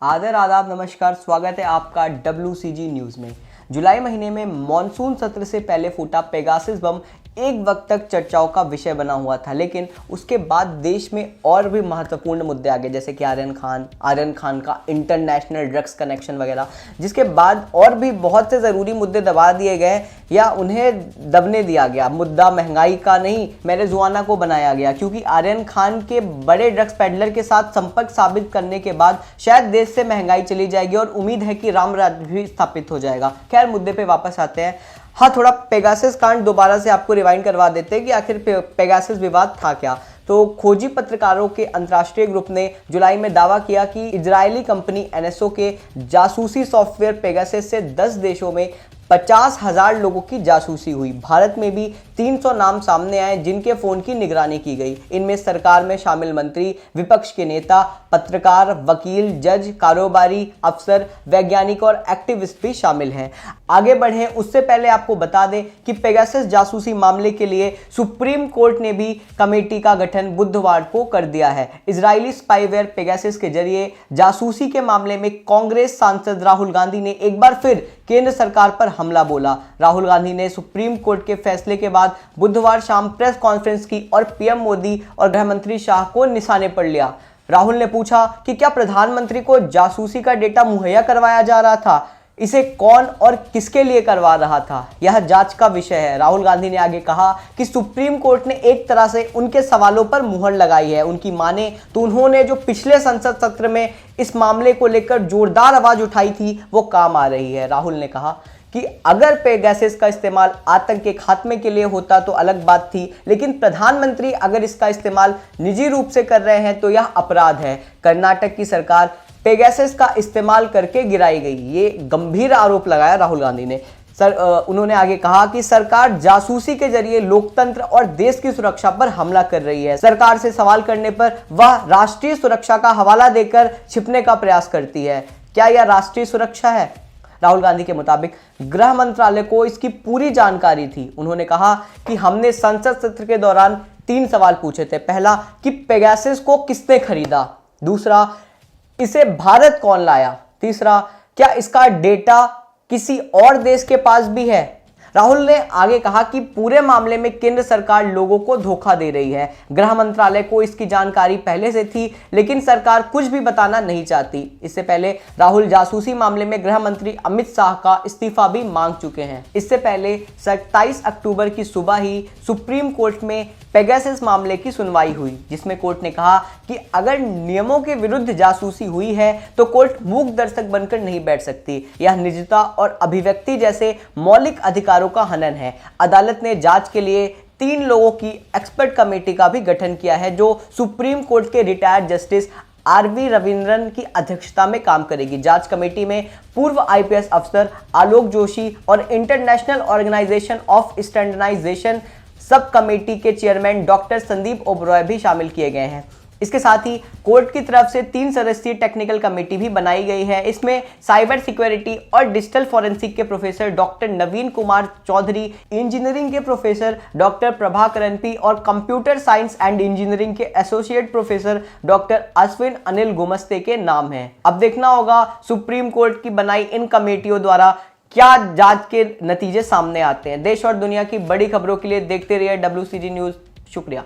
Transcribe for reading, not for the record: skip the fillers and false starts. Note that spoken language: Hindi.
आदर आदाब नमस्कार, स्वागत है आपका WCG न्यूज़ में। जुलाई महीने में मॉनसून सत्र से पहले फूटा पेगासस बम एक वक्त तक चर्चाओं का विषय बना हुआ था, लेकिन उसके बाद देश में और भी महत्वपूर्ण मुद्दे आ गए, जैसे कि आर्यन खान का इंटरनेशनल ड्रग्स कनेक्शन वगैरह, जिसके बाद और भी बहुत से ज़रूरी मुद्दे दबा दिए गए या उन्हें दबने दिया गया। मुद्दा महंगाई का नहीं, मैरिजुआना को बनाया गया, क्योंकि आर्यन खान के बड़े ड्रग्स पेडलर के साथ संपर्क साबित करने के बाद शायद देश से महंगाई चली जाएगी और उम्मीद है कि राम राज्य भी स्थापित हो जाएगा। खैर, मुद्दे पे वापस आते हैं। हाँ, थोड़ा पेगासस कांड दोबारा से आपको रिवाइंड करवा देते हैं कि आखिर पेगासस विवाद था क्या। तो खोजी पत्रकारों के अंतर्राष्ट्रीय ग्रुप ने जुलाई में दावा किया कि इजरायली कंपनी NSO के जासूसी सॉफ्टवेयर पेगासस से 10 देशों में 50,000 लोगों की जासूसी हुई। भारत में भी 300 नाम सामने आए जिनके फोन की निगरानी की गई। इनमें सरकार में शामिल मंत्री, विपक्ष के नेता, पत्रकार, वकील, जज, कारोबारी अफसर, वैज्ञानिक और एक्टिविस्ट भी शामिल हैं। आगे बढ़े उससे पहले आपको बता दें कि पेगासस जासूसी मामले के लिए सुप्रीम कोर्ट ने भी कमेटी का गठन बुधवार को कर दिया है। इजरायली स्पाईवेयर पेगासस के जरिए जासूसी के मामले में कांग्रेस सांसद राहुल गांधी ने एक बार फिर केंद्र सरकार पर हमला बोला। राहुल गांधी ने सुप्रीम कोर्ट के फैसले के बाद बुधवार शाम प्रेस कॉन्फ्रेंस की और पीएम मोदी और गृह मंत्री शाह को निशाने पर लिया। राहुल ने पूछा कि क्या प्रधानमंत्री को जासूसी का डेटा मुहैया करवाया जा रहा था, इसे कौन और किसके लिए करवा रहा था, यह जांच का विषय है। राहुल गांधी ने आगे कहा कि सुप्रीम कोर्ट ने एक तरह से उनके सवालों पर मुहर लगाई है। उनकी माने तो उन्होंने जो पिछले संसद सत्र में इस मामले को लेकर जोरदार आवाज उठाई थी वो काम आ रही है। राहुल ने कहा कि अगर पेगासस का इस्तेमाल आतंक के खात्मे के लिए होता तो अलग बात थी, लेकिन प्रधानमंत्री अगर इसका इस्तेमाल निजी रूप से कर रहे हैं तो यह अपराध है। कर्नाटक की सरकार पेगासस का इस्तेमाल करके गिराई गई, ये गंभीर आरोप लगाया राहुल गांधी ने। उन्होंने आगे कहा कि सरकार जासूसी के जरिए लोकतंत्र और देश की सुरक्षा पर हमला कर रही है। सरकार से सवाल करने पर वह राष्ट्रीय सुरक्षा का हवाला देकर छिपने का प्रयास करती है। क्या यह राष्ट्रीय सुरक्षा है? राहुल गांधी के मुताबिक गृह मंत्रालय को इसकी पूरी जानकारी थी। उन्होंने कहा कि हमने संसद सत्र के दौरान 3 सवाल पूछे थे। पहला, कि पेगासस को किसने खरीदा? दूसरा, इसे भारत कौन लाया? तीसरा, क्या इसका डेटा किसी और देश के पास भी है? राहुल ने आगे कहा कि पूरे मामले में केंद्र सरकार लोगों को धोखा दे रही है। गृह मंत्रालय को इसकी जानकारी पहले से थी, लेकिन सरकार कुछ भी बताना नहीं चाहती। इससे पहले राहुल जासूसी मामले में गृह मंत्री अमित शाह का इस्तीफा भी मांग चुके हैं। इससे पहले 27 अक्टूबर की सुबह ही सुप्रीम कोर्ट में पेगासस मामले की सुनवाई हुई, जिसमें कोर्ट ने कहा कि अगर नियमों के विरुद्ध जासूसी हुई है तो कोर्ट मूक दर्शक बनकर नहीं बैठ सकती। यह निजता और अभिव्यक्ति जैसे मौलिक अधिकारों का हनन है। अदालत ने जांच के लिए 3 लोगों की एक्सपर्ट कमेटी का भी गठन किया है, जो सुप्रीम कोर्ट के रिटायर्ड जस्टिस RV रविंद्रन की अध्यक्षता में काम करेगी। जांच कमेटी में पूर्व IPS अफसर आलोक जोशी और international organisation of standardisation sub committee के चेयरमैन डॉक्टर संदीप ओबरॉय भी शामिल किए गए हैं। इसके साथ ही कोर्ट की तरफ से 3 सदस्यीय टेक्निकल कमेटी भी बनाई गई है। इसमें साइबर सिक्योरिटी और डिजिटल फॉरेंसिक के प्रोफेसर डॉक्टर नवीन कुमार चौधरी, इंजीनियरिंग के प्रोफेसर डॉक्टर प्रभाकरन पी और कंप्यूटर साइंस एंड इंजीनियरिंग के associate professor doctor Ashwin Anil Gumaste के नाम हैं। अब देखना होगा सुप्रीम कोर्ट की बनाई इन कमेटियों द्वारा क्या जांच के नतीजे सामने आते हैं। देश और दुनिया की बड़ी खबरों के लिए देखते रहिए WCG न्यूज़। शुक्रिया।